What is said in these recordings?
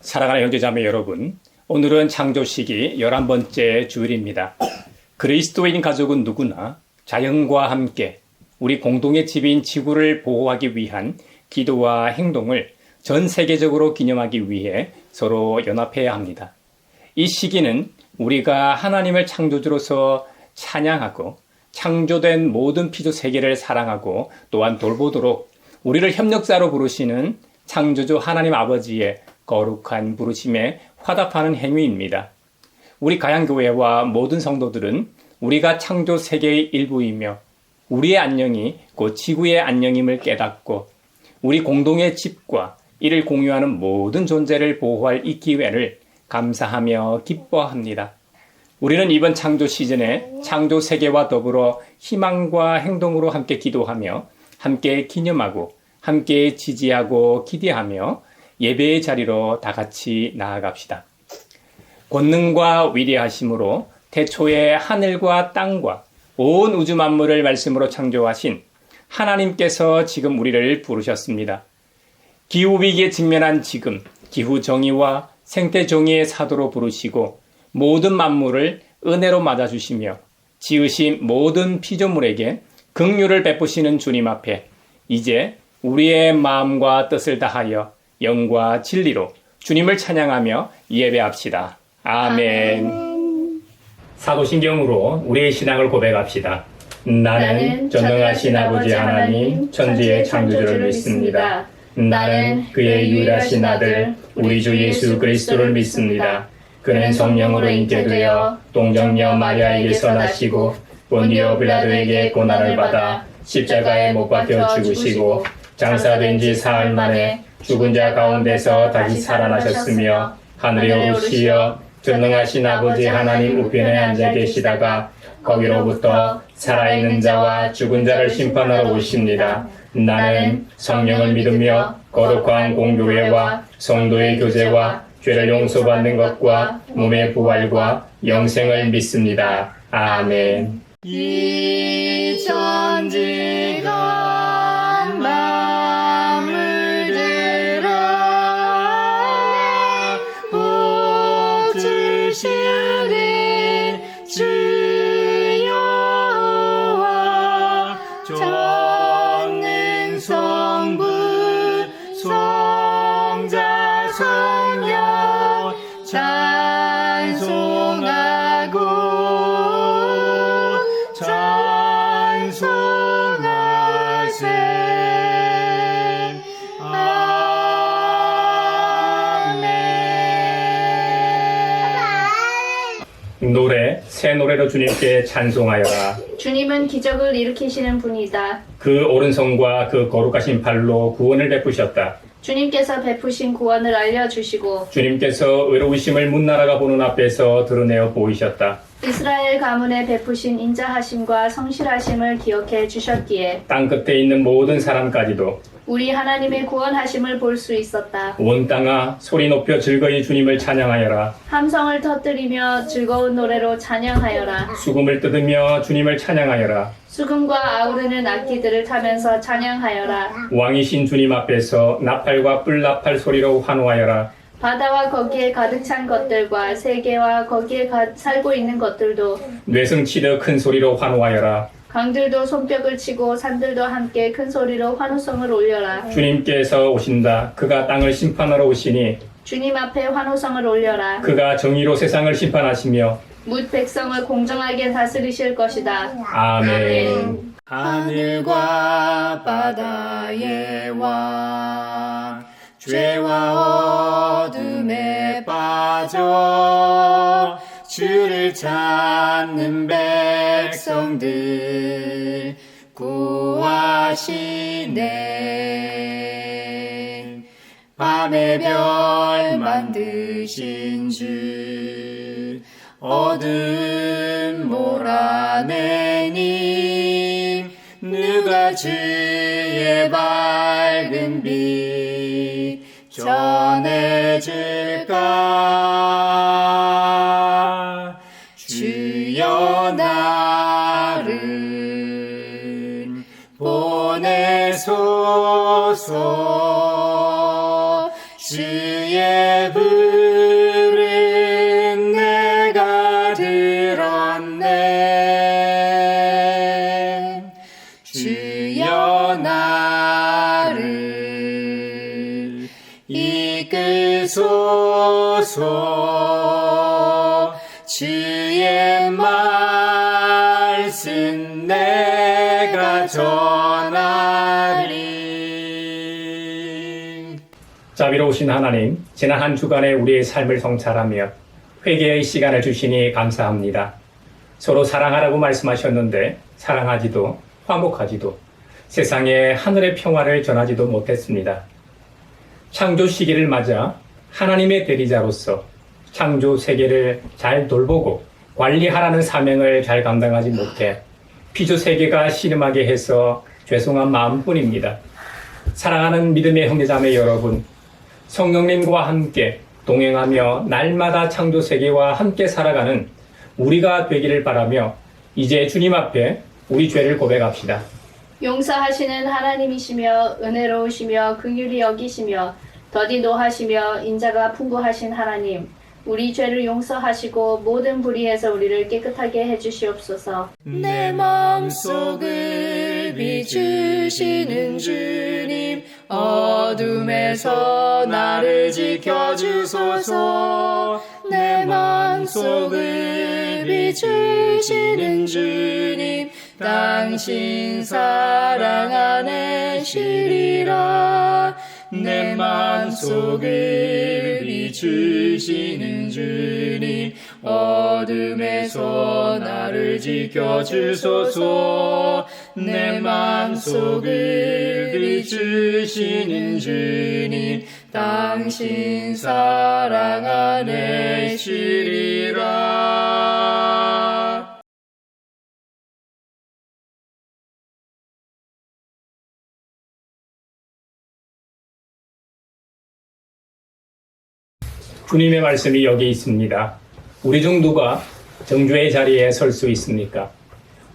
사랑하는 형제자매 여러분, 오늘은 창조시기 11번째 주일입니다. 그리스도인 가족은 누구나 자연과 함께 우리 공동의 집인 지구를 보호하기 위한 기도와 행동을 전 세계적으로 기념하기 위해 서로 연합해야 합니다. 이 시기는 우리가 하나님을 창조주로서 찬양하고 창조된 모든 피조 세계를 사랑하고 또한 돌보도록 우리를 협력자로 부르시는 창조주 하나님 아버지의 거룩한 부르심에 화답하는 행위입니다. 우리 가양교회와 모든 성도들은 우리가 창조 세계의 일부이며 우리의 안녕이 곧 지구의 안녕임을 깨닫고 우리 공동의 집과 이를 공유하는 모든 존재를 보호할 이 기회를 감사하며 기뻐합니다. 우리는 이번 창조 시즌에 창조 세계와 더불어 희망과 행동으로 함께 기도하며 함께 기념하고 함께 지지하고 기대하며 예배의 자리로 다 같이 나아갑시다. 권능과 위대하심으로 태초에 하늘과 땅과 온 우주 만물을 말씀으로 창조하신 하나님께서 지금 우리를 부르셨습니다. 기후위기에 직면한 지금 기후 정의와 생태 정의의 사도로 부르시고 모든 만물을 은혜로 맞아주시며 지으신 모든 피조물에게 긍휼을 베푸시는 주님 앞에 이제 우리의 마음과 뜻을 다하여 영과 진리로 주님을 찬양하며 예배합시다. 아멘. 사도신경으로 우리의 신앙을 고백합시다. 나는 전능하신 아버지 하나님 천지의 창조주를 믿습니다. 나는 그의 유일하신 아들 우리 주 예수 그리스도를 믿습니다. 그는 성령으로 잉태되어 동정녀 마리아에게서 나시고 본디오 빌라도에게 고난을 받아 십자가에 못 박혀 죽으시고 장사된 지 사흘 만에 죽은 자 가운데서 다시 살아나셨으며 하늘에 오르시어 전능하신 아버지 하나님 우편에 앉아 계시다가 거기로부터 살아있는 자와 죽은 자를 심판하러 오십니다. 나는 성령을 믿으며 거룩한 공교회와 성도의 교제와 죄를 용서받는 것과 몸의 부활과 영생을 믿습니다. 아멘. 이 천지가 마음을 들어 복 주시는 주여와 전능 성부 성자 성령 찬송하고 찬송하세. 아멘. 노래, 새 노래로 주님께 찬송하여라. 주님은 기적을 일으키시는 분이다. 그 오른손과 그 거룩하신 팔로 구원을 베푸셨다. 주님께서 베푸신 구원을 알려주시고 주님께서 의로우심을 문나라가 보는 앞에서 드러내어 보이셨다. 이스라엘 가문에 베푸신 인자하심과 성실하심을 기억해 주셨기에 땅 끝에 있는 모든 사람까지도 우리 하나님의 구원하심을 볼 수 있었다. 온 땅아 소리 높여 즐거이 주님을 찬양하여라. 함성을 터뜨리며 즐거운 노래로 찬양하여라. 수금을 뜯으며 주님을 찬양하여라. 수금과 아우르는 악기들을 타면서 찬양하여라. 왕이신 주님 앞에서 나팔과 뿔나팔 소리로 환호하여라. 바다와 거기에 가득 찬 것들과 세계와 거기에 살고 있는 것들도 뇌승치듯 큰 소리로 환호하여라. 강들도 손뼉을 치고 산들도 함께 큰 소리로 환호성을 올려라. 주님께서 오신다. 그가 땅을 심판하러 오시니 주님 앞에 환호성을 올려라. 그가 정의로 세상을 심판하시며 뭇 백성을 공정하게 다스리실 것이다. 아멘. 하늘과 바다의 왕 죄와 어둠에 빠져 주를 찾는 백성들 구하시네. 밤의 별 만드신 주 어둠 몰아내니 누가 주의 밝은 빛 전해줄까. 주여 나를 보내소서. 주의 불은 내가 들었네. 주여 나를 이끌소서. 주의 말씀 내가 전하리. 자비로우신 하나님, 지난 한 주간의 우리의 삶을 성찰하며 회개의 시간을 주시니 감사합니다. 서로 사랑하라고 말씀하셨는데 사랑하지도 화목하지도 세상에 하늘의 평화를 전하지도 못했습니다. 창조 시기를 맞아 하나님의 대리자로서 창조 세계를 잘 돌보고 관리하라는 사명을 잘 감당하지 못해 피조 세계가 신음하게 해서 죄송한 마음뿐입니다. 사랑하는 믿음의 형제자매 여러분, 성령님과 함께 동행하며 날마다 창조 세계와 함께 살아가는 우리가 되기를 바라며 이제 주님 앞에 우리 죄를 고백합시다. 용서하시는 하나님이시며 은혜로우시며 긍휼히 여기시며 더디 노하시며 인자가 풍부하신 하나님, 우리 죄를 용서하시고 모든 불의에서 우리를 깨끗하게 해주시옵소서. 내 마음속을 비추시는 주님, 어둠에서 나를 지켜주소서. 내 마음속을 비추시는 주님, 당신 사랑 안에 쉬리라. 내 마음속을 비추시는 주님, 어둠에서 나를 지켜주소서. 내 마음속을 비추시는 주님, 당신 사랑 안에 쉬리라. 주님의 말씀이 여기 있습니다. 우리 중 누가 정죄의 자리에 설 수 있습니까?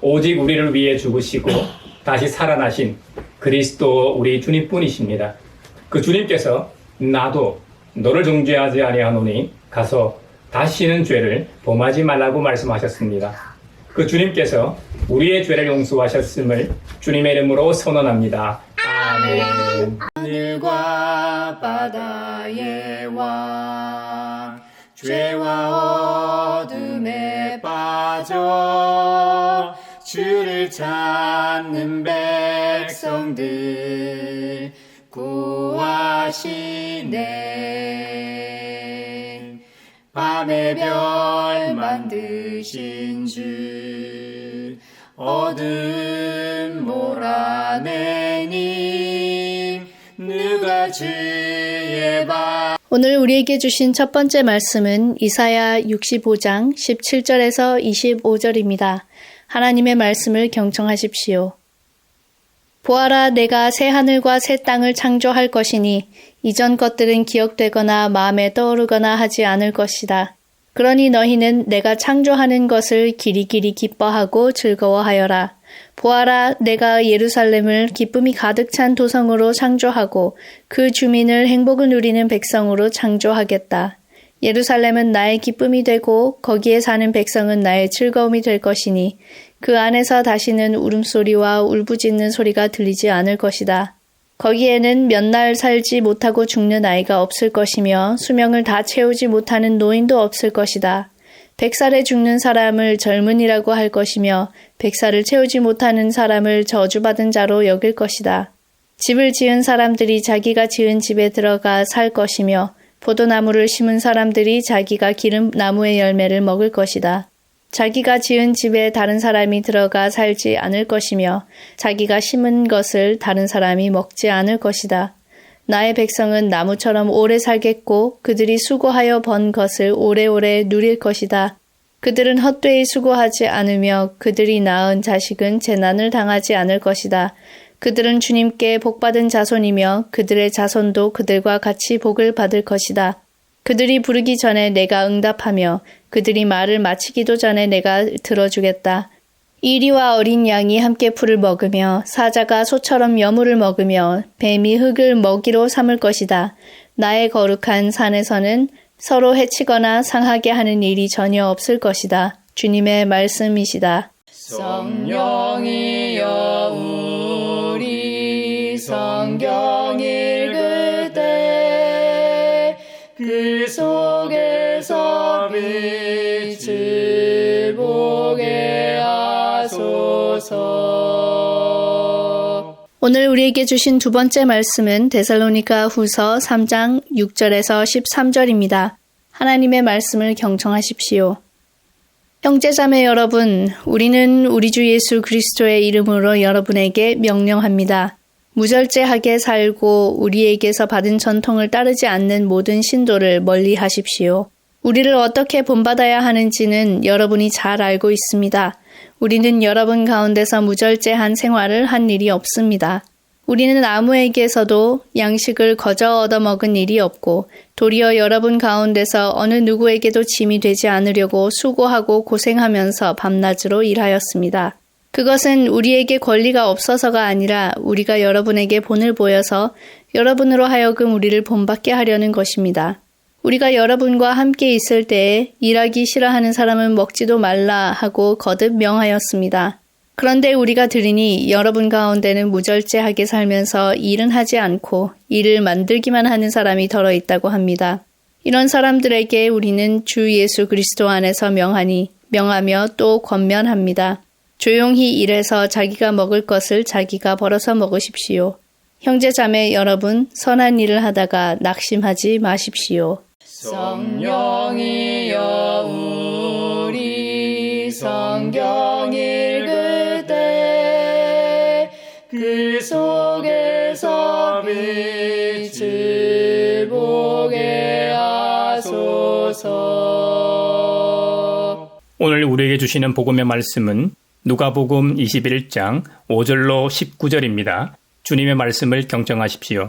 오직 우리를 위해 죽으시고 다시 살아나신 그리스도 우리 주님뿐이십니다. 그 주님께서 나도 너를 정죄하지 아니하노니 가서 다시는 죄를 범하지 말라고 말씀하셨습니다. 그 주님께서 우리의 죄를 용서하셨음을 주님의 이름으로 선언합니다. 아멘. 하늘과 바다의 왕, 죄와 어둠에 빠져 주를 찾는 백성들 구하시네. 밤의 별 만드신 주, 어둠 몰아내니 누가 주의 발. 오늘 우리에게 주신 첫 번째 말씀은 이사야 65장 17절에서 25절입니다. 하나님의 말씀을 경청하십시오. 보아라, 내가 새 하늘과 새 땅을 창조할 것이니 이전 것들은 기억되거나 마음에 떠오르거나 하지 않을 것이다. 그러니 너희는 내가 창조하는 것을 기리기리 기뻐하고 즐거워하여라. 보아라, 내가 예루살렘을 기쁨이 가득 찬 도성으로 창조하고 그 주민을 행복을 누리는 백성으로 창조하겠다. 예루살렘은 나의 기쁨이 되고 거기에 사는 백성은 나의 즐거움이 될 것이니 그 안에서 다시는 울음소리와 울부짖는 소리가 들리지 않을 것이다. 거기에는 몇 날 살지 못하고 죽는 아이가 없을 것이며 수명을 다 채우지 못하는 노인도 없을 것이다. 100살에 죽는 사람을 젊은이라고 할 것이며 100살을 채우지 못하는 사람을 저주받은 자로 여길 것이다. 집을 지은 사람들이 자기가 지은 집에 들어가 살 것이며 포도나무를 심은 사람들이 자기가 기른 나무의 열매를 먹을 것이다. 자기가 지은 집에 다른 사람이 들어가 살지 않을 것이며 자기가 심은 것을 다른 사람이 먹지 않을 것이다. 나의 백성은 나무처럼 오래 살겠고 그들이 수고하여 번 것을 오래오래 누릴 것이다. 그들은 헛되이 수고하지 않으며 그들이 낳은 자식은 재난을 당하지 않을 것이다. 그들은 주님께 복받은 자손이며 그들의 자손도 그들과 같이 복을 받을 것이다. 그들이 부르기 전에 내가 응답하며 그들이 말을 마치기도 전에 내가 들어주겠다. 이리와 어린 양이 함께 풀을 먹으며 사자가 소처럼 여물을 먹으며 뱀이 흙을 먹이로 삼을 것이다. 나의 거룩한 산에서는 서로 해치거나 상하게 하는 일이 전혀 없을 것이다. 주님의 말씀이시다. 성령이여 우리 성경 읽을 때 그 속에서 빛을 보게 하소서. 오늘 우리에게 주신 두 번째 말씀은 데살로니가 후서 3장 6절에서 13절입니다. 하나님의 말씀을 경청하십시오. 형제자매 여러분, 우리는 우리 주 예수 그리스도의 이름으로 여러분에게 명령합니다. 무절제하게 살고 우리에게서 받은 전통을 따르지 않는 모든 신도를 멀리 하십시오. 우리를 어떻게 본받아야 하는지는 여러분이 잘 알고 있습니다. 우리는 여러분 가운데서 무절제한 생활을 한 일이 없습니다. 우리는 아무에게서도 양식을 거저 얻어먹은 일이 없고 도리어 여러분 가운데서 어느 누구에게도 짐이 되지 않으려고 수고하고 고생하면서 밤낮으로 일하였습니다. 그것은 우리에게 권리가 없어서가 아니라 우리가 여러분에게 본을 보여서 여러분으로 하여금 우리를 본받게 하려는 것입니다. 우리가 여러분과 함께 있을 때에 일하기 싫어하는 사람은 먹지도 말라 하고 거듭 명하였습니다. 그런데 우리가 들으니 여러분 가운데는 무절제하게 살면서 일은 하지 않고 일을 만들기만 하는 사람이 더러 있다고 합니다. 이런 사람들에게 우리는 주 예수 그리스도 안에서 명하며 또 권면합니다. 조용히 일해서 자기가 먹을 것을 자기가 벌어서 먹으십시오. 형제자매 여러분, 선한 일을 하다가 낙심하지 마십시오. 성령이여 우리 성경 읽을 때 그 속에서 빛을 보게 하소서. 오늘 우리에게 주시는 복음의 말씀은 누가복음 21장 5절로 19절입니다. 주님의 말씀을 경청하십시오.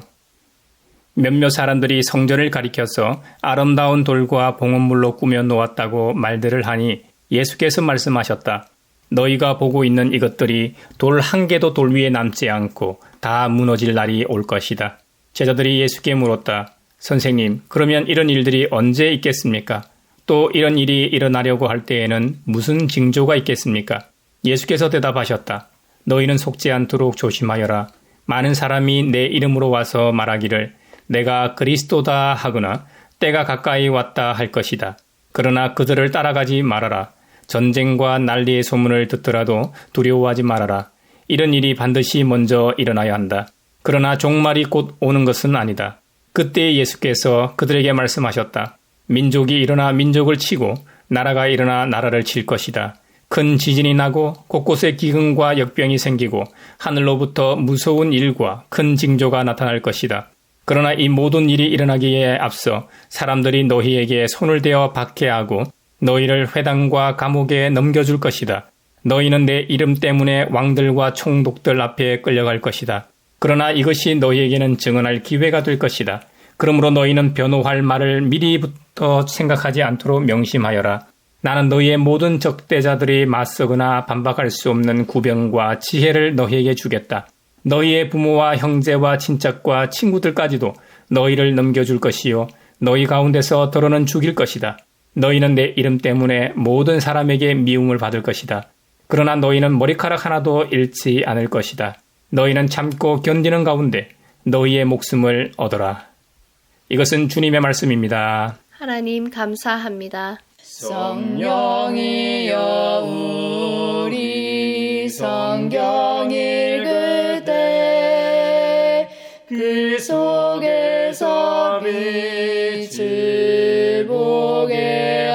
몇몇 사람들이 성전을 가리켜서 아름다운 돌과 봉헌물로 꾸며 놓았다고 말들을 하니 예수께서 말씀하셨다. 너희가 보고 있는 이것들이 돌 한 개도 돌 위에 남지 않고 다 무너질 날이 올 것이다. 제자들이 예수께 물었다. 선생님, 그러면 이런 일들이 언제 있겠습니까? 또 이런 일이 일어나려고 할 때에는 무슨 징조가 있겠습니까? 예수께서 대답하셨다. 너희는 속지 않도록 조심하여라. 많은 사람이 내 이름으로 와서 말하기를 내가 그리스도다 하거나 때가 가까이 왔다 할 것이다. 그러나 그들을 따라가지 말아라. 전쟁과 난리의 소문을 듣더라도 두려워하지 말아라. 이런 일이 반드시 먼저 일어나야 한다. 그러나 종말이 곧 오는 것은 아니다. 그때 예수께서 그들에게 말씀하셨다. 민족이 일어나 민족을 치고 나라가 일어나 나라를 칠 것이다. 큰 지진이 나고 곳곳에 기근과 역병이 생기고 하늘로부터 무서운 일과 큰 징조가 나타날 것이다. 그러나 이 모든 일이 일어나기에 앞서 사람들이 너희에게 손을 대어 박해하고 너희를 회당과 감옥에 넘겨줄 것이다. 너희는 내 이름 때문에 왕들과 총독들 앞에 끌려갈 것이다. 그러나 이것이 너희에게는 증언할 기회가 될 것이다. 그러므로 너희는 변호할 말을 미리부터 생각하지 않도록 명심하여라. 나는 너희의 모든 적대자들이 맞서거나 반박할 수 없는 구병과 지혜를 너희에게 주겠다. 너희의 부모와 형제와 친척과 친구들까지도 너희를 넘겨줄 것이요. 너희 가운데서 더러는 죽일 것이다. 너희는 내 이름 때문에 모든 사람에게 미움을 받을 것이다. 그러나 너희는 머리카락 하나도 잃지 않을 것이다. 너희는 참고 견디는 가운데 너희의 목숨을 얻어라. 이것은 주님의 말씀입니다. 하나님 감사합니다. 성령이여 우리 성경 읽을 때 그 속에서 빛을 보게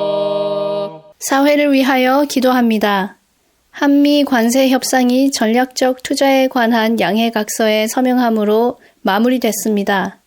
하소서. 사회를 위하여 기도합니다. 한미 관세 협상이 전략적 투자에 관한 양해각서에 서명함으로 마무리됐습니다.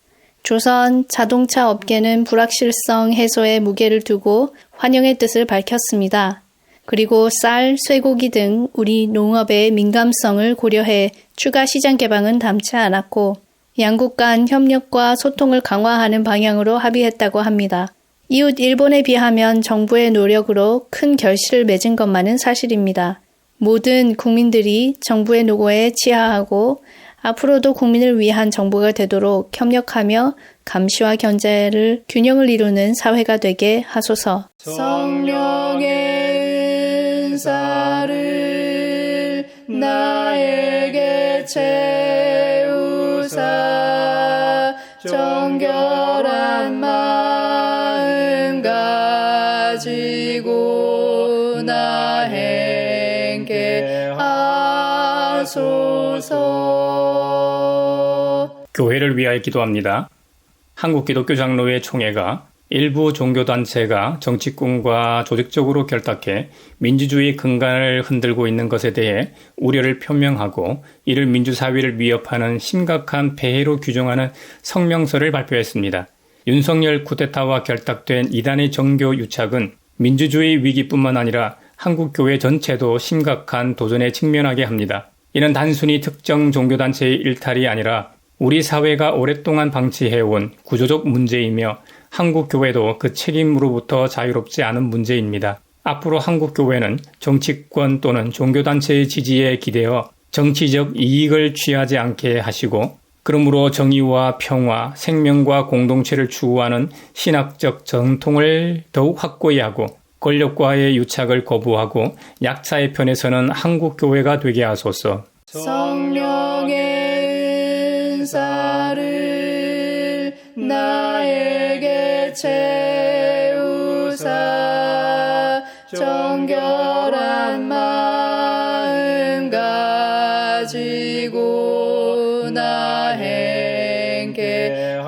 조선 자동차 업계는 불확실성 해소에 무게를 두고 환영의 뜻을 밝혔습니다. 그리고 쌀, 쇠고기 등 우리 농업의 민감성을 고려해 추가 시장 개방은 담지 않았고 양국 간 협력과 소통을 강화하는 방향으로 합의했다고 합니다. 이웃 일본에 비하면 정부의 노력으로 큰 결실을 맺은 것만은 사실입니다. 모든 국민들이 정부의 노고에 치하하고 앞으로도 국민을 위한 정부가 되도록 협력하며 감시와 견제를 균형을 이루는 사회가 되게 하소서. 성령의 은사를 나에게 채우사 정결한 마음 가지고 나 행케 하소서. 교회를 위하여 기도합니다. 한국기독교장로회 총회가 일부 종교단체가 정치권과 조직적으로 결탁해 민주주의 근간을 흔들고 있는 것에 대해 우려를 표명하고 이를 민주사회를 위협하는 심각한 폐해로 규정하는 성명서를 발표했습니다. 윤석열 쿠데타와 결탁된 이단의 정교 유착은 민주주의 위기뿐만 아니라 한국교회 전체도 심각한 도전에 직면하게 합니다. 이는 단순히 특정 종교단체의 일탈이 아니라 우리 사회가 오랫동안 방치해온 구조적 문제이며 한국교회도 그 책임으로부터 자유롭지 않은 문제입니다. 앞으로 한국교회는 정치권 또는 종교단체의 지지에 기대어 정치적 이익을 취하지 않게 하시고 그러므로 정의와 평화, 생명과 공동체를 추구하는 신학적 전통을 더욱 확고히 하고 권력과의 유착을 거부하고 약자의 편에 서는 한국교회가 되게 하소서. 성령의 은사를 나에게 채우사 정결한 마음 가지고 나 행케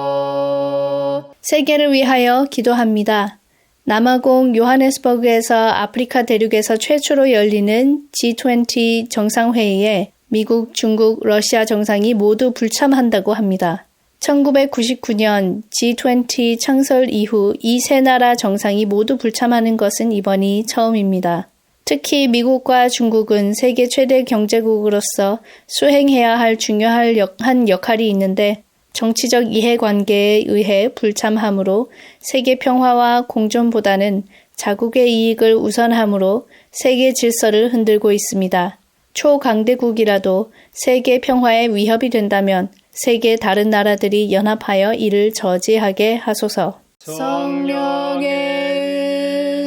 하소서. 세계를 위하여 기도합니다. 남아공 요하네스버그에서 아프리카 대륙에서 최초로 열리는 G20 정상회의에 미국, 중국, 러시아 정상이 모두 불참한다고 합니다. 1999년 G20 창설 이후 이 세 나라 정상이 모두 불참하는 것은 이번이 처음입니다. 특히 미국과 중국은 세계 최대 경제국으로서 수행해야 할 중요한 역할이 있는데 정치적 이해관계에 의해 불참함으로 세계 평화와 공존보다는 자국의 이익을 우선함으로 세계 질서를 흔들고 있습니다. 초강대국이라도 세계 평화에 위협이 된다면 세계 다른 나라들이 연합하여 이를 저지하게 하소서. 성령의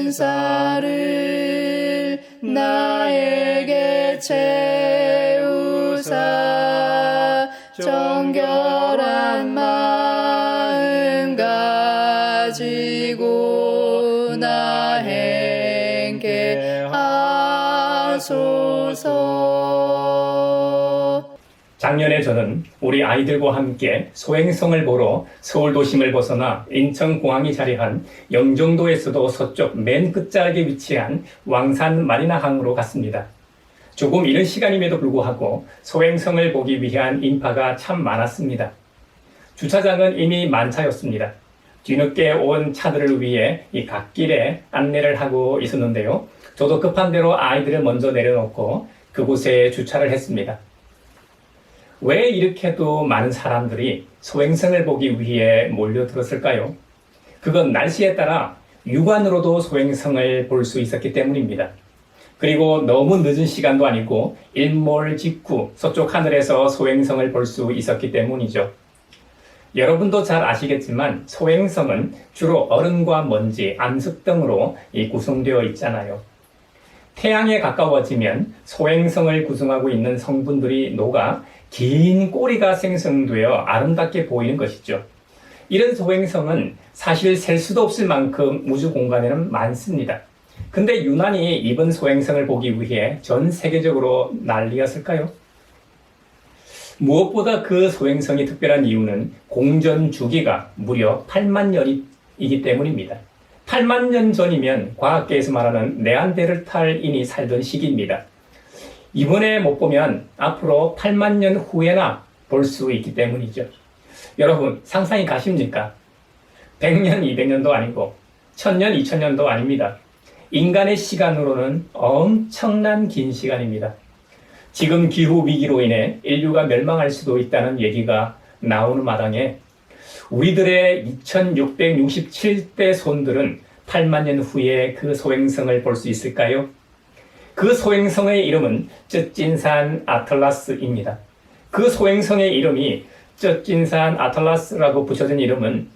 은사를 나에게 채우사 정결한 마음 가지고 나 행케 하소서. 작년에 저는 우리 아이들과 함께 소행성을 보러 서울 도심을 벗어나 인천공항이 자리한 영종도에서도 서쪽 맨 끝자락에 위치한 왕산 마리나항으로 갔습니다. 조금 이른 시간임에도 불구하고 소행성을 보기 위한 인파가 참 많았습니다. 주차장은 이미 만차였습니다. 뒤늦게 온 차들을 위해 이 갓길에 안내를 하고 있었는데요. 저도 급한 대로 아이들을 먼저 내려놓고 그곳에 주차를 했습니다. 왜 이렇게도 많은 사람들이 소행성을 보기 위해 몰려들었을까요? 그건 날씨에 따라 육안으로도 소행성을 볼 수 있었기 때문입니다. 그리고 너무 늦은 시간도 아니고 일몰 직후 서쪽 하늘에서 소행성을 볼 수 있었기 때문이죠. 여러분도 잘 아시겠지만 소행성은 주로 얼음과 먼지, 암석 등으로 구성되어 있잖아요. 태양에 가까워지면 소행성을 구성하고 있는 성분들이 녹아 긴 꼬리가 생성되어 아름답게 보이는 것이죠. 이런 소행성은 사실 셀 수도 없을 만큼 우주 공간에는 많습니다. 근데 유난히 이번 소행성을 보기 위해 전 세계적으로 난리였을까요? 무엇보다 그 소행성이 특별한 이유는 공전 주기가 무려 8만 년이기 때문입니다. 8만 년 전이면 과학계에서 말하는 네안데르탈인이 살던 시기입니다. 이번에 못 보면 앞으로 8만 년 후에나 볼 수 있기 때문이죠. 여러분 상상이 가십니까? 100년, 200년도 아니고 1000년, 2000년도 아닙니다. 인간의 시간으로는 엄청난 긴 시간입니다. 지금 기후위기로 인해 인류가 멸망할 수도 있다는 얘기가 나오는 마당에 우리들의 2667대 손들은 8만 년 후에 그 소행성을 볼 수 있을까요? 그 소행성의 이름은 쩌찐산 아틀라스입니다. 그 소행성의 이름이 쩌찐산 아틀라스라고 붙여진 이유는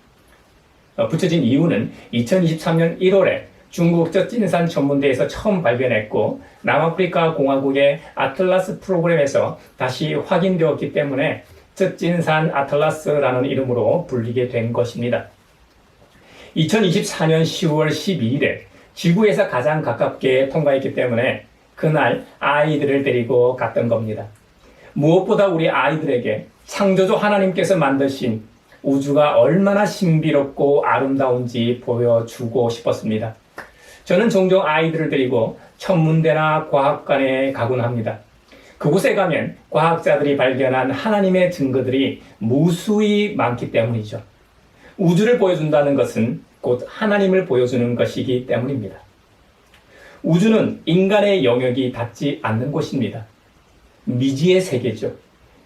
2023년 1월에 중국 쩌찐산 천문대에서 처음 발견했고 남아프리카 공화국의 아틀라스 프로그램에서 다시 확인되었기 때문에 쩌찐산 아틀라스라는 이름으로 불리게 된 것입니다. 2024년 10월 12일에 지구에서 가장 가깝게 통과했기 때문에 그날 아이들을 데리고 갔던 겁니다. 무엇보다 우리 아이들에게 창조주 하나님께서 만드신 우주가 얼마나 신비롭고 아름다운지 보여주고 싶었습니다. 저는 종종 아이들을 데리고 천문대나 과학관에 가곤 합니다. 그곳에 가면 과학자들이 발견한 하나님의 증거들이 무수히 많기 때문이죠. 우주를 보여준다는 것은 곧 하나님을 보여주는 것이기 때문입니다. 우주는 인간의 영역이 닿지 않는 곳입니다. 미지의 세계죠.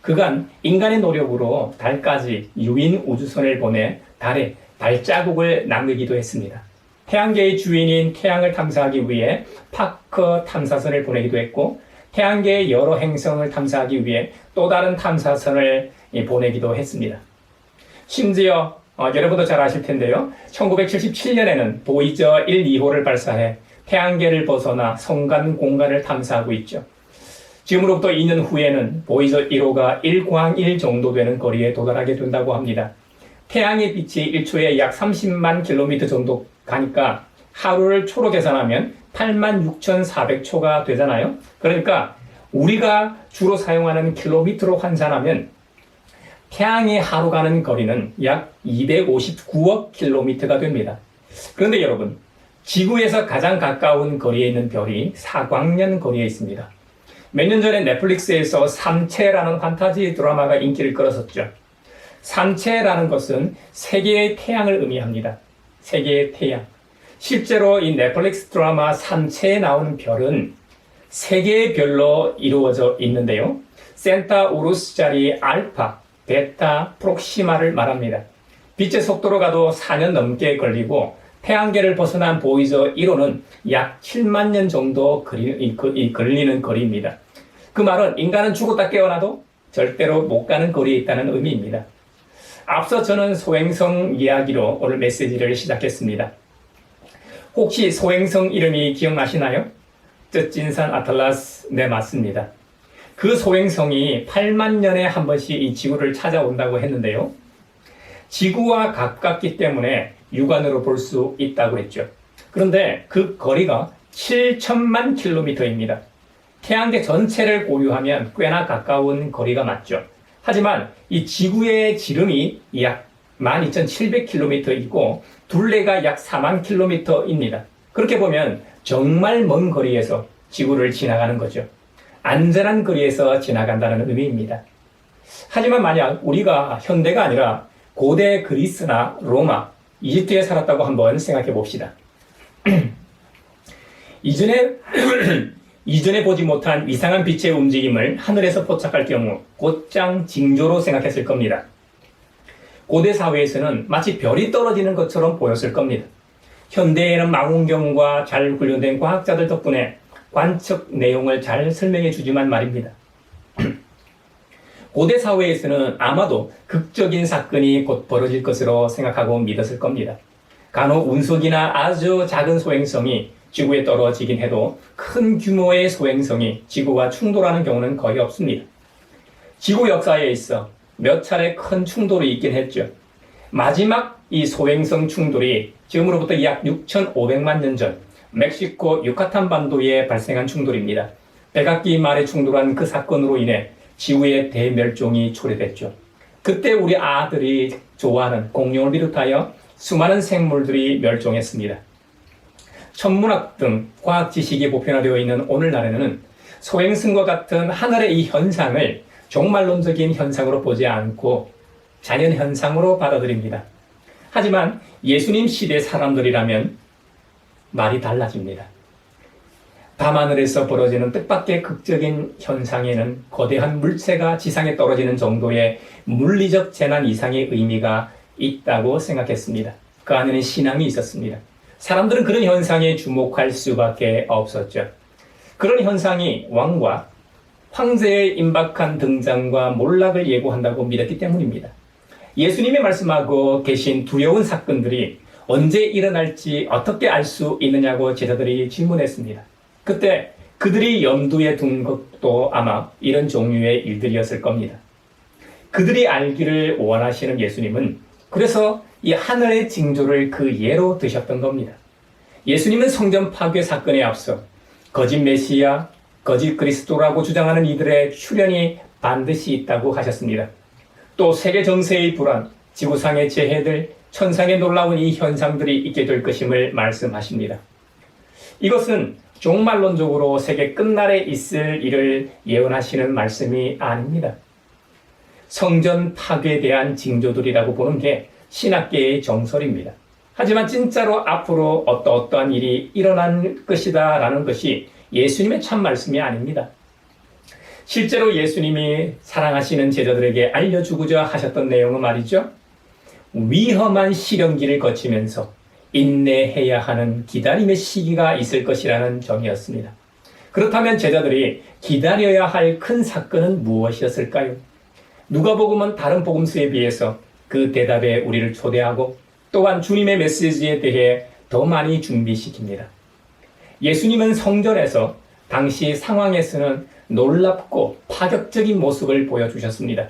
그간 인간의 노력으로 달까지 유인 우주선을 보내 달에 발자국을 남기기도 했습니다. 태양계의 주인인 태양을 탐사하기 위해 파커 탐사선을 보내기도 했고 태양계의 여러 행성을 탐사하기 위해 또 다른 탐사선을 보내기도 했습니다. 심지어 여러분도 잘 아실 텐데요. 1977년에는 보이저 1, 2호를 발사해 태양계를 벗어나 성간 공간을 탐사하고 있죠. 지금으로부터 2년 후에는 보이저 1호가 1광1 정도 되는 거리에 도달하게 된다고 합니다. 태양의 빛이 1초에 약 30만 킬로미터 정도 가니까 하루를 초로 계산하면 86,400초가 되잖아요. 그러니까 우리가 주로 사용하는 킬로미터로 환산하면 태양의 하루 가는 거리는 약 259억 킬로미터가 됩니다. 그런데 여러분, 지구에서 가장 가까운 거리에 있는 별이 사광년 거리에 있습니다. 몇 년 전에 넷플릭스에서 삼체라는 판타지 드라마가 인기를 끌었었죠. 삼체라는 것은 세 개의 태양을 의미합니다. 세 개의 태양. 실제로 이 넷플릭스 드라마 삼체에 나오는 별은 세 개의 별로 이루어져 있는데요. 센타우루스 자리 알파, 베타, 프록시마를 말합니다. 빛의 속도로 가도 4년 넘게 걸리고 태양계를 벗어난 보이저 1호는 약 7만 년 정도 걸리는 거리입니다. 그 말은 인간은 죽었다 깨어나도 절대로 못 가는 거리에 있다는 의미입니다. 앞서 저는 소행성 이야기로 오늘 메시지를 시작했습니다. 혹시 소행성 이름이 기억나시나요? 쩌찐산 아틀라스, 네, 맞습니다. 그 소행성이 8만 년에 한 번씩 이 지구를 찾아온다고 했는데요. 지구와 가깝기 때문에 육안으로 볼 수 있다고 했죠. 그런데 그 거리가 7천만 킬로미터입니다. 태양계 전체를 고려하면 꽤나 가까운 거리가 맞죠. 하지만 이 지구의 지름이 약 12,700km이고 둘레가 약 4만 km입니다. 그렇게 보면 정말 먼 거리에서 지구를 지나가는 거죠. 안전한 거리에서 지나간다는 의미입니다. 하지만 만약 우리가 현대가 아니라 고대 그리스나 로마, 이집트에 살았다고 한번 생각해 봅시다. 이전에 보지 못한 이상한 빛의 움직임을 하늘에서 포착할 경우 곧장 징조로 생각했을 겁니다. 고대 사회에서는 마치 별이 떨어지는 것처럼 보였을 겁니다. 현대에는 망원경과 잘 훈련된 과학자들 덕분에 관측 내용을 잘 설명해 주지만 말입니다. 고대 사회에서는 아마도 극적인 사건이 곧 벌어질 것으로 생각하고 믿었을 겁니다. 간혹 운석이나 아주 작은 소행성이 지구에 떨어지긴 해도 큰 규모의 소행성이 지구와 충돌하는 경우는 거의 없습니다. 지구 역사에 있어 몇 차례 큰 충돌이 있긴 했죠. 마지막 이 소행성 충돌이 지금으로부터 약 6,500만 년 전 멕시코 유카탄 반도에 발생한 충돌입니다. 백악기 말에 충돌한 그 사건으로 인해 지구의 대멸종이 초래됐죠. 그때 우리 아들이 좋아하는 공룡을 비롯하여 수많은 생물들이 멸종했습니다. 천문학 등 과학 지식이 보편화되어 있는 오늘날에는 소행성과 같은 하늘의 이 현상을 종말론적인 현상으로 보지 않고 자연현상으로 받아들입니다. 하지만 예수님 시대 사람들이라면 말이 달라집니다. 밤하늘에서 벌어지는 뜻밖의 극적인 현상에는 거대한 물체가 지상에 떨어지는 정도의 물리적 재난 이상의 의미가 있다고 생각했습니다. 그 안에는 신앙이 있었습니다. 사람들은 그런 현상에 주목할 수밖에 없었죠. 그런 현상이 왕과 황제의 임박한 등장과 몰락을 예고한다고 믿었기 때문입니다. 예수님이 말씀하고 계신 두려운 사건들이 언제 일어날지 어떻게 알 수 있느냐고 제자들이 질문했습니다. 그때 그들이 염두에 둔 것도 아마 이런 종류의 일들이었을 겁니다. 그들이 알기를 원하시는 예수님은 그래서 이 하늘의 징조를 그 예로 드셨던 겁니다. 예수님은 성전 파괴 사건에 앞서 거짓 메시아, 거짓 그리스도라고 주장하는 이들의 출현이 반드시 있다고 하셨습니다. 또 세계 정세의 불안, 지구상의 재해들, 천상의 놀라운 이 현상들이 있게 될 것임을 말씀하십니다. 이것은 종말론적으로 세계 끝날에 있을 일을 예언하시는 말씀이 아닙니다. 성전 파괴에 대한 징조들이라고 보는 게 신학계의 정설입니다. 하지만 진짜로 앞으로 어떠한 일이 일어날 것이다 라는 것이 예수님의 참 말씀이 아닙니다. 실제로 예수님이 사랑하시는 제자들에게 알려주고자 하셨던 내용은 말이죠. 위험한 시련기를 거치면서 인내해야 하는 기다림의 시기가 있을 것이라는 점이었습니다. 그렇다면 제자들이 기다려야 할 큰 사건은 무엇이었을까요? 누가복음은 다른 복음서에 비해서 그 대답에 우리를 초대하고 또한 주님의 메시지에 대해 더 많이 준비시킵니다. 예수님은 성전에서 당시 상황에서는 놀랍고 파격적인 모습을 보여주셨습니다.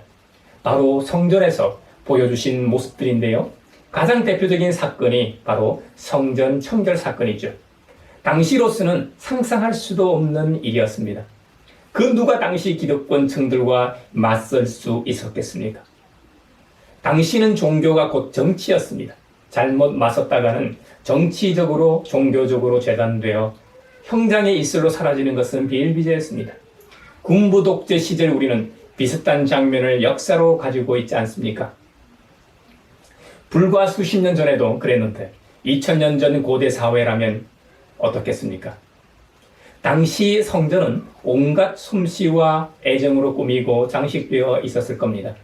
바로 성전에서 보여주신 모습들인데요. 가장 대표적인 사건이 바로 성전 청결 사건이죠. 당시로서는 상상할 수도 없는 일이었습니다. 그 누가 당시 기득권층들과 맞설 수 있었겠습니까? 당시는 종교가 곧 정치였습니다. 잘못 맞섰다가는 정치적으로 종교적으로 재단되어 형장의 이슬로 사라지는 것은 비일비재했습니다. 군부 독재 시절 우리는 비슷한 장면을 역사로 가지고 있지 않습니까? 불과 수십 년 전에도 그랬는데 2000년 전 고대 사회라면 어떻겠습니까? 당시 성전은 온갖 솜씨와 애정으로 꾸미고 장식되어 있었을 겁니다.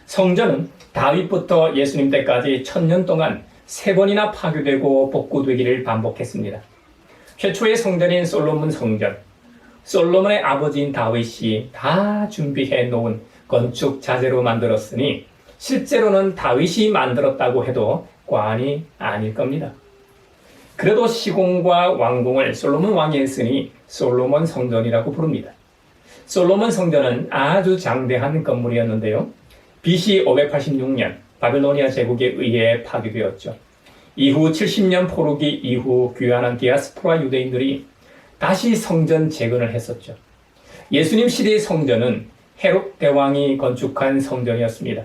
성전은 다윗부터 예수님 때까지 1000년 동안 3번이나 파괴되고 복구되기를 반복했습니다. 최초의 성전인 솔로몬 성전, 솔로몬의 아버지인 다윗이 다 준비해 놓은 건축 자재로 만들었으니 실제로는 다윗이 만들었다고 해도 과언이 아닐 겁니다. 그래도 시공과 완공을 솔로몬 왕이 했으니 솔로몬 성전이라고 부릅니다. 솔로몬 성전은 아주 장대한 건물이었는데요. BC 586년 바빌로니아 제국에 의해 파괴되었죠. 이후 70년 포로기 이후 귀환한 디아스포라 유대인들이 다시 성전 재건을 했었죠. 예수님 시대의 성전은 헤롯 대왕이 건축한 성전이었습니다.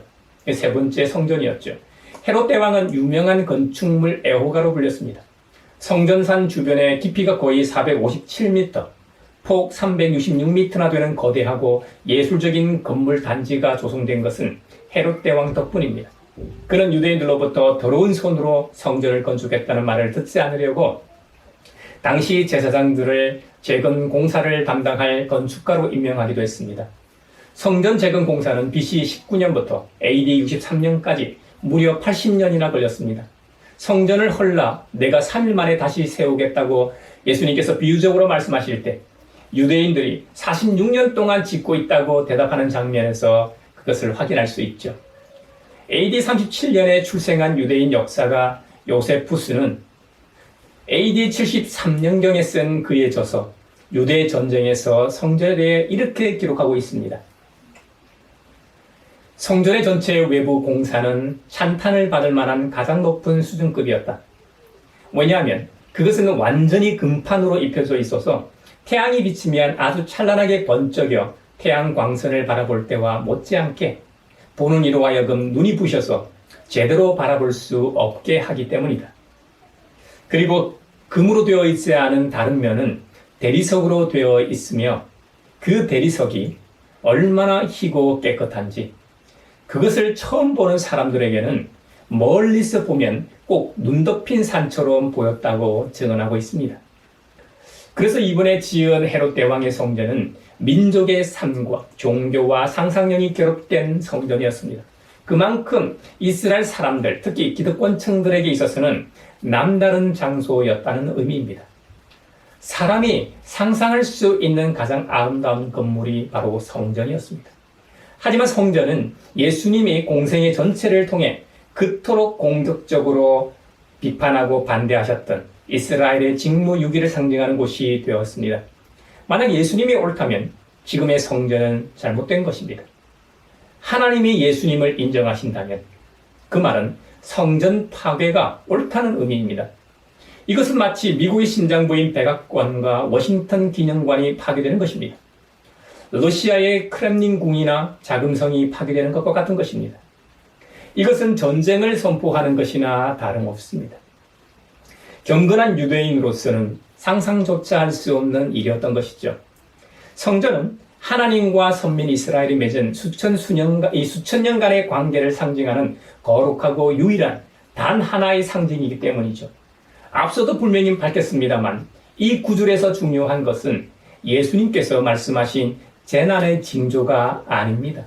세 번째 성전이었죠. 헤롯 대왕은 유명한 건축물 애호가로 불렸습니다. 성전산 주변의 깊이가 거의 457m, 폭 366m나 되는 거대하고 예술적인 건물 단지가 조성된 것은 헤롯 대왕 덕분입니다. 그는 유대인들로부터 더러운 손으로 성전을 건축했다는 말을 듣지 않으려고 당시 제사장들을 재건 공사를 담당할 건축가로 임명하기도 했습니다. 성전 재건 공사는 BC 19년부터 AD 63년까지 무려 80년이나 걸렸습니다. 성전을 헐라 내가 3일 만에 다시 세우겠다고 예수님께서 비유적으로 말씀하실 때 유대인들이 46년 동안 짓고 있다고 대답하는 장면에서 그것을 확인할 수 있죠. AD 37년에 출생한 유대인 역사가 요세푸스는 AD 73년경에 쓴 그의 저서 유대 전쟁에서 성전에 대해 이렇게 기록하고 있습니다. 성전의 전체 외부 공사는 찬탄을 받을 만한 가장 높은 수준급이었다. 왜냐하면 그것은 완전히 금판으로 입혀져 있어서 태양이 비치면 아주 찬란하게 번쩍여 태양 광선을 바라볼 때와 못지않게 보는 이로 하여금 눈이 부셔서 제대로 바라볼 수 없게 하기 때문이다. 그리고 금으로 되어 있지 않은 다른 면은 대리석으로 되어 있으며 그 대리석이 얼마나 희고 깨끗한지 그것을 처음 보는 사람들에게는 멀리서 보면 꼭 눈 덮인 산처럼 보였다고 증언하고 있습니다. 그래서 이번에 지은 헤롯 대왕의 성전은 민족의 삶과 종교와 상상력이 결합된 성전이었습니다. 그만큼 이스라엘 사람들, 특히 기득권층들에게 있어서는 남다른 장소였다는 의미입니다. 사람이 상상할 수 있는 가장 아름다운 건물이 바로 성전이었습니다. 하지만 성전은 예수님이 공생의 전체를 통해 그토록 공격적으로 비판하고 반대하셨던 이스라엘의 직무유기를 상징하는 곳이 되었습니다. 만약 예수님이 옳다면 지금의 성전은 잘못된 것입니다. 하나님이 예수님을 인정하신다면 그 말은 성전 파괴가 옳다는 의미입니다. 이것은 마치 미국의 심장부인 백악관과 워싱턴 기념관이 파괴되는 것입니다. 러시아의 크렘린궁이나 자금성이 파괴되는 것과 같은 것입니다. 이것은 전쟁을 선포하는 것이나 다름없습니다. 경건한 유대인으로서는 상상조차 할 수 없는 일이었던 것이죠. 성전은 하나님과 선민 이스라엘이 맺은 수천 년간의 관계를 상징하는 거룩하고 유일한 단 하나의 상징이기 때문이죠. 앞서도 분명히 밝혔습니다만 이 구절에서 중요한 것은 예수님께서 말씀하신 재난의 징조가 아닙니다.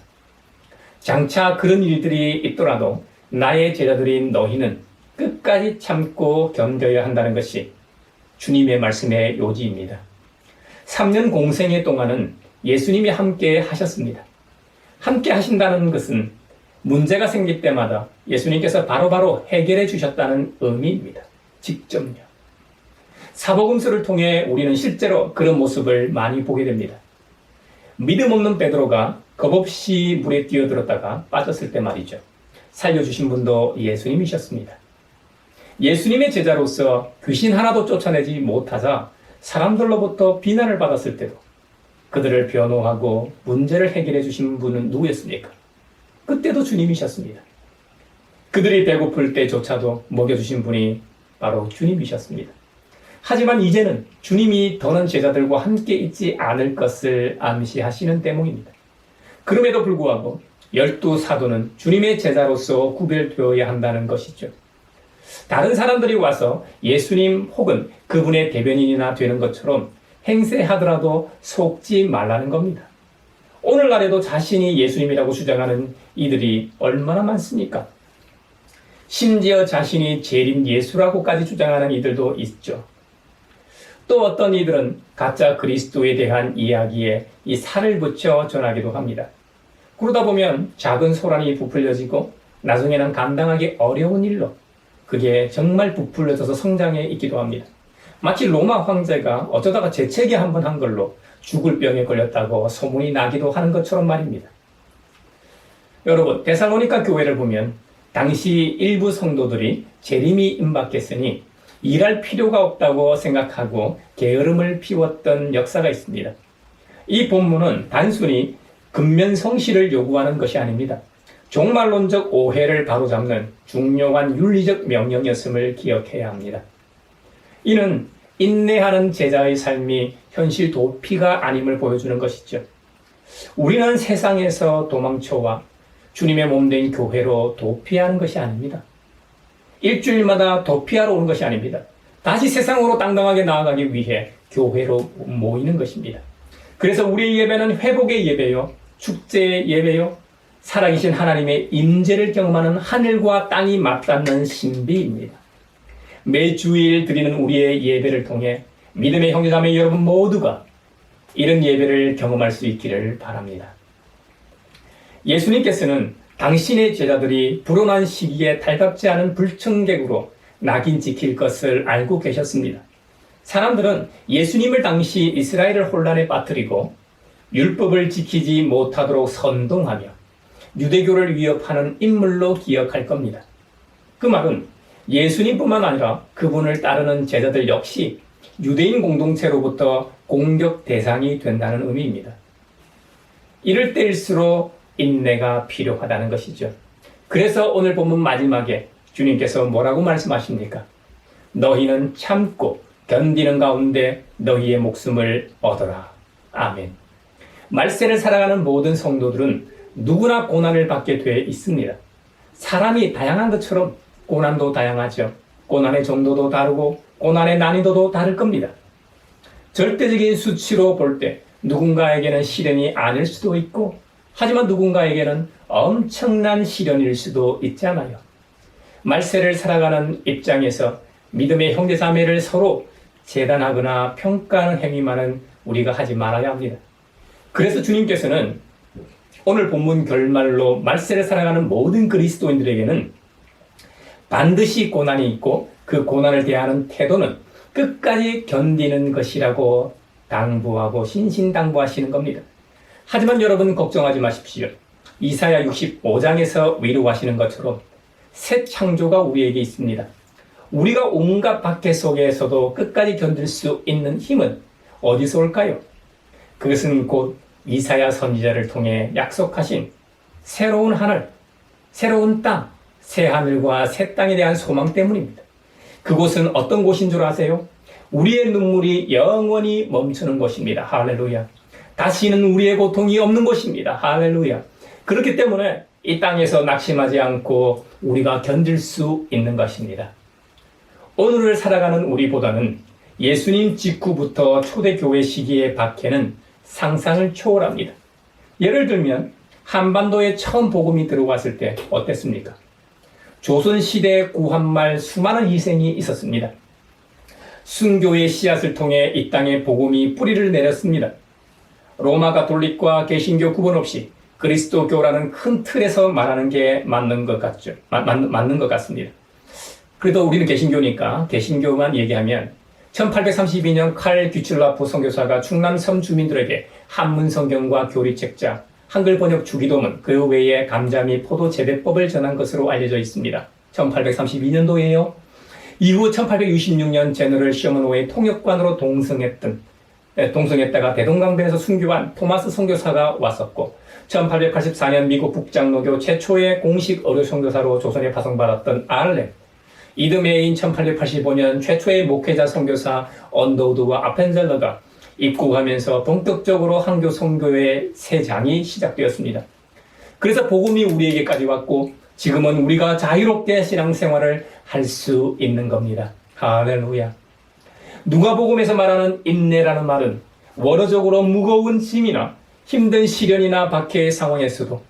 장차 그런 일들이 있더라도 나의 제자들인 너희는 끝까지 참고 견뎌야 한다는 것이 주님의 말씀의 요지입니다. 3년 공생의 동안은 예수님이 함께 하셨습니다. 함께 하신다는 것은 문제가 생길 때마다 예수님께서 바로바로 해결해 주셨다는 의미입니다. 직접요. 사복음서를 통해 우리는 실제로 그런 모습을 많이 보게 됩니다. 믿음 없는 베드로가 겁없이 물에 뛰어들었다가 빠졌을 때 말이죠. 살려주신 분도 예수님이셨습니다. 예수님의 제자로서 귀신 하나도 쫓아내지 못하자 사람들로부터 비난을 받았을 때도 그들을 변호하고 문제를 해결해 주신 분은 누구였습니까? 그때도 주님이셨습니다. 그들이 배고플 때조차도 먹여주신 분이 바로 주님이셨습니다. 하지만 이제는 주님이 더는 제자들과 함께 있지 않을 것을 암시하시는 때문입니다. 그럼에도 불구하고 12 사도는 주님의 제자로서 구별되어야 한다는 것이죠. 다른 사람들이 와서 예수님 혹은 그분의 대변인이나 되는 것처럼 행세하더라도 속지 말라는 겁니다. 오늘날에도 자신이 예수님이라고 주장하는 이들이 얼마나 많습니까? 심지어 자신이 재림 예수라고까지 주장하는 이들도 있죠. 또 어떤 이들은 가짜 그리스도에 대한 이야기에 이 살을 붙여 전하기도 합니다. 그러다 보면 작은 소란이 부풀려지고 나중에는 감당하기 어려운 일로 그게 정말 부풀려져서 성장해 있기도 합니다. 마치 로마 황제가 어쩌다가 재채기 한번 한 걸로 죽을 병에 걸렸다고 소문이 나기도 하는 것처럼 말입니다. 여러분, 데살로니가 교회를 보면 당시 일부 성도들이 재림이 임박했으니 일할 필요가 없다고 생각하고 게으름을 피웠던 역사가 있습니다. 이 본문은 단순히 근면성실을 요구하는 것이 아닙니다. 종말론적 오해를 바로잡는 중요한 윤리적 명령이었음을 기억해야 합니다. 이는 인내하는 제자의 삶이 현실 도피가 아님을 보여주는 것이죠. 우리는 세상에서 도망쳐와 주님의 몸된 교회로 도피하는 것이 아닙니다. 일주일마다 도피하러 오는 것이 아닙니다. 다시 세상으로 당당하게 나아가기 위해 교회로 모이는 것입니다. 그래서 우리의 예배는 회복의 예배요, 축제의 예배요, 살아계신 하나님의 임재를 경험하는 하늘과 땅이 맞닿는 신비입니다. 매주일 드리는 우리의 예배를 통해 믿음의 형제자매 여러분 모두가 이런 예배를 경험할 수 있기를 바랍니다. 예수님께서는 당신의 제자들이 불온한 시기에 달갑지 않은 불청객으로 낙인 지킬 것을 알고 계셨습니다. 사람들은 예수님을 당시 이스라엘을 혼란에 빠뜨리고 율법을 지키지 못하도록 선동하며 유대교를 위협하는 인물로 기억할 겁니다. 그 말은 예수님뿐만 아니라 그분을 따르는 제자들 역시 유대인 공동체로부터 공격 대상이 된다는 의미입니다. 이럴 때일수록 인내가 필요하다는 것이죠. 그래서 오늘 본문 마지막에 주님께서 뭐라고 말씀하십니까? 너희는 참고 견디는 가운데 너희의 목숨을 얻어라. 아멘. 말세를 살아가는 모든 성도들은 누구나 고난을 받게 돼 있습니다. 사람이 다양한 것처럼 고난도 다양하죠. 고난의 정도도 다르고 고난의 난이도도 다를 겁니다. 절대적인 수치로 볼 때 누군가에게는 시련이 아닐 수도 있고 하지만 누군가에게는 엄청난 시련일 수도 있잖아요. 말세를 살아가는 입장에서 믿음의 형제자매를 서로 재단하거나 평가하는 행위만은 우리가 하지 말아야 합니다. 그래서 주님께서는 오늘 본문 결말로 말세를 살아가는 모든 그리스도인들에게는 반드시 고난이 있고 그 고난을 대하는 태도는 끝까지 견디는 것이라고 당부하고 신신당부하시는 겁니다. 하지만 여러분 걱정하지 마십시오. 이사야 65장에서 위로하시는 것처럼 새 창조가 우리에게 있습니다. 우리가 온갖 박해 속에서도 끝까지 견딜 수 있는 힘은 어디서 올까요? 그것은 곧 이사야 선지자를 통해 약속하신 새로운 하늘, 새로운 땅, 새 하늘과 새 땅에 대한 소망 때문입니다. 그곳은 어떤 곳인 줄 아세요? 우리의 눈물이 영원히 멈추는 곳입니다. 할렐루야. 다시는 우리의 고통이 없는 곳입니다. 할렐루야. 그렇기 때문에 이 땅에서 낙심하지 않고 우리가 견딜 수 있는 것입니다. 오늘을 살아가는 우리보다는 예수님 직후부터 초대교회 시기의 박해는 상상을 초월합니다. 예를 들면 한반도에 처음 복음이 들어왔을 때 어땠습니까? 조선시대 구한말 수많은 희생이 있었습니다. 순교의 씨앗을 통해 이 땅에 복음이 뿌리를 내렸습니다. 로마 가톨릭과 개신교 구분 없이 그리스도교라는 큰 틀에서 말하는 게 맞는 것 같죠. 맞는 것 같습니다. 그래도 우리는 개신교니까 개신교만 얘기하면 1832년 칼 규칠라프 선교사가 충남 섬 주민들에게 한문 성경과 교리책자, 한글 번역 주기도문, 그 외에 감자 및 포도 재배법을 전한 것으로 알려져 있습니다. 1832년도에요. 이후 1866년 제너럴 셔먼호의 통역관으로 동성했다가 대동강변에서 순교한 토마스 선교사가 왔었고 1884년 미국 북장로교 최초의 공식 어류 선교사로 조선에 파송받았던 알렌, 이듬해인 1885년 최초의 목회자 선교사 언더우드와 아펜젤러가 입국하면서 본격적으로 한교 선교의 새 장이 시작되었습니다. 그래서 복음이 우리에게까지 왔고 지금은 우리가 자유롭게 신앙생활을 할 수 있는 겁니다. 할렐루야. 누가복음에서 말하는 인내라는 말은 원어적으로 무거운 짐이나 힘든 시련이나 박해의 상황에서도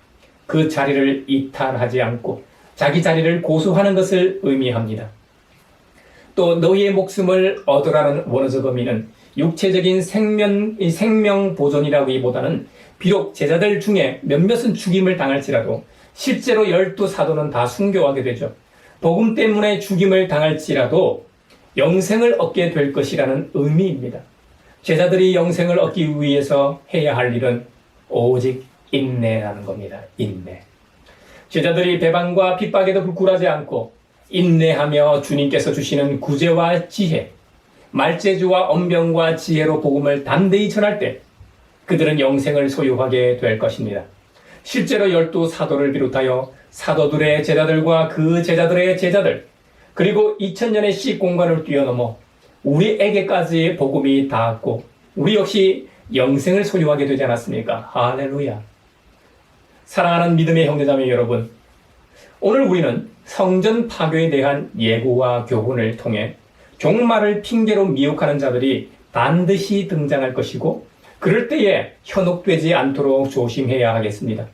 그 자리를 이탈하지 않고 자기 자리를 고수하는 것을 의미합니다. 또 너희의 목숨을 얻으라는 원어적 의미는 육체적인 생명 보존이라기보다는 비록 제자들 중에 몇몇은 죽임을 당할지라도 실제로 12사도는 다 순교하게 되죠. 복음 때문에 죽임을 당할지라도 영생을 얻게 될 것이라는 의미입니다. 제자들이 영생을 얻기 위해서 해야 할 일은 오직 인내라는 겁니다. 인내. 제자들이 배반과 핍박에도 불굴하지 않고 인내하며 주님께서 주시는 구제와 지혜, 말재주와 언변과 지혜로 복음을 담대히 전할 때 그들은 영생을 소유하게 될 것입니다. 실제로 12사도를 비롯하여 사도들의 제자들과 그 제자들의 제자들, 그리고 2000년의 시공간을 뛰어넘어 우리에게까지 복음이 닿았고 우리 역시 영생을 소유하게 되지 않았습니까? 할렐루야. 사랑하는 믿음의 형제자매 여러분, 오늘 우리는 성전 파괴에 대한 예고와 교훈을 통해 종말을 핑계로 미혹하는 자들이 반드시 등장할 것이고 그럴 때에 현혹되지 않도록 조심해야 하겠습니다.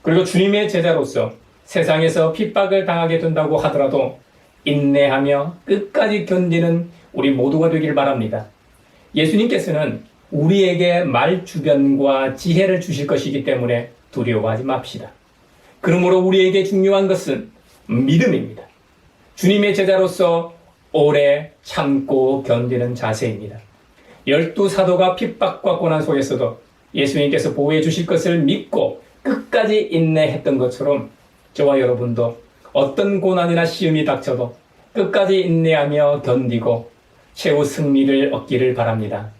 그리고 주님의 제자로서 세상에서 핍박을 당하게 된다고 하더라도 인내하며 끝까지 견디는 우리 모두가 되길 바랍니다. 예수님께서는 우리에게 말주변과 지혜를 주실 것이기 때문에 두려워하지 맙시다. 그러므로 우리에게 중요한 것은 믿음입니다. 주님의 제자로서 오래 참고 견디는 자세입니다. 12사도가 핍박과 고난 속에서도 예수님께서 보호해 주실 것을 믿고 끝까지 인내했던 것처럼 저와 여러분도 어떤 고난이나 시험이 닥쳐도 끝까지 인내하며 견디고 최후 승리를 얻기를 바랍니다.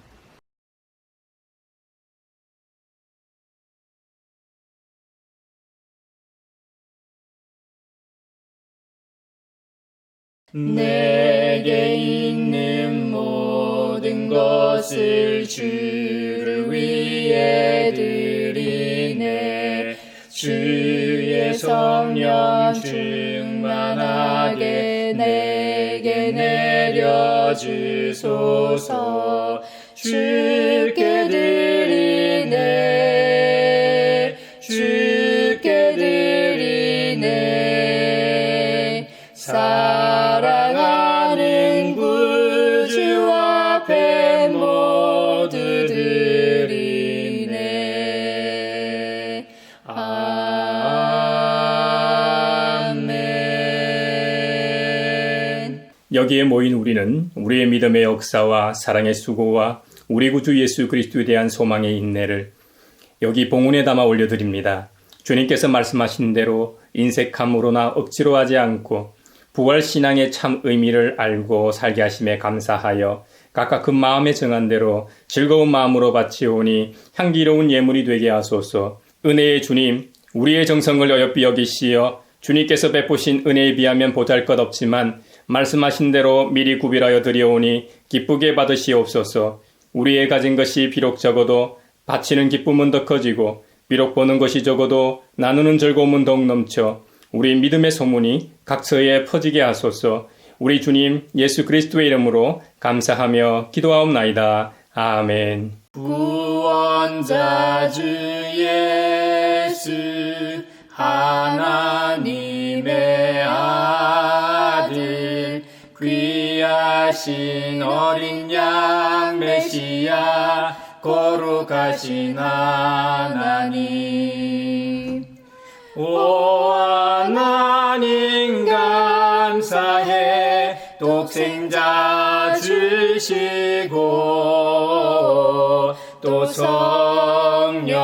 내게 있는 모든 것을 주를 위해 드리네. 주의 성령 충만하게 내게 내려주소서. 주께 드리네. 주께 드리네. 사랑하는 구주와 여기에 모인 우리는 우리의 믿음의 역사와 사랑의 수고와 우리 구주 예수 그리스도에 대한 소망의 인내를 여기 봉헌에 담아 올려드립니다. 주님께서 말씀하신 대로 인색함으로나 억지로 하지 않고 부활신앙의 참 의미를 알고 살게 하심에 감사하여 각각 그 마음에 정한 대로 즐거운 마음으로 바치오니 향기로운 예물이 되게 하소서. 은혜의 주님, 우리의 정성을 어여삐 여기시어 주님께서 베푸신 은혜에 비하면 보잘것없지만 말씀하신 대로 미리 구별하여 드려오니 기쁘게 받으시옵소서. 우리의 가진 것이 비록 적어도 바치는 기쁨은 더 커지고 비록 보는 것이 적어도 나누는 즐거움은 더욱 넘쳐 우리 믿음의 소문이 각처에 퍼지게 하소서. 우리 주님 예수 그리스도의 이름으로 감사하며 기도하옵나이다. 아멘. 구원자 주 예수 하나님의 아들 귀하신 어린 양 메시아 거룩하신 하나님 오 하나님 감사해 독생자 주시고 또 성령님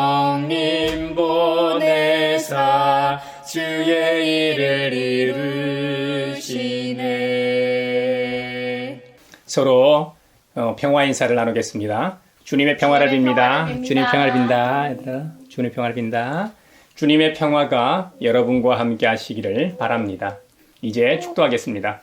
보내사 주의 일을 이루시네. 서로 평화 인사를 나누겠습니다. 주님의 평화를 빕니다. 주님 평화를 빈다. 얘들아, 주님의 평화를 빈다. 주님의 평화가 여러분과 함께 하시기를 바랍니다. 이제 축도하겠습니다.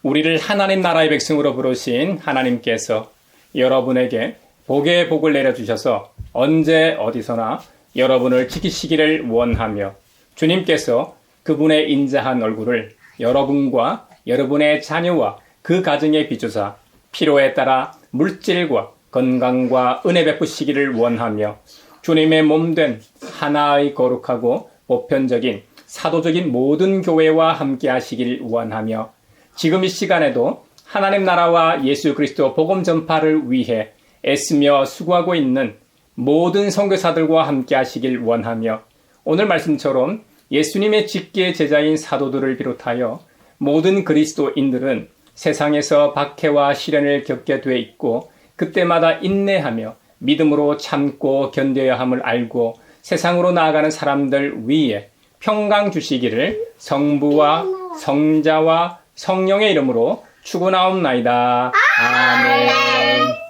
우리를 하나님 나라의 백성으로 부르신 하나님께서 여러분에게 복의 복을 내려주셔서 언제 어디서나 여러분을 지키시기를 원하며 주님께서 그분의 인자한 얼굴을 여러분과 여러분의 자녀와 그 가정에 비추사 필요에 따라 물질과 건강과 은혜 베푸시기를 원하며 주님의 몸된 하나의 거룩하고 보편적인 사도적인 모든 교회와 함께 하시길 원하며 지금 이 시간에도 하나님 나라와 예수 그리스도 복음 전파를 위해 애쓰며 수고하고 있는 모든 선교사들과 함께 하시길 원하며 오늘 말씀처럼 예수님의 직계 제자인 사도들을 비롯하여 모든 그리스도인들은 세상에서 박해와 시련을 겪게 돼 있고 그때마다 인내하며 믿음으로 참고 견뎌야 함을 알고 세상으로 나아가는 사람들 위에 평강 주시기를 성부와 성자와 성령의 이름으로 축원하옵나이다. 아멘.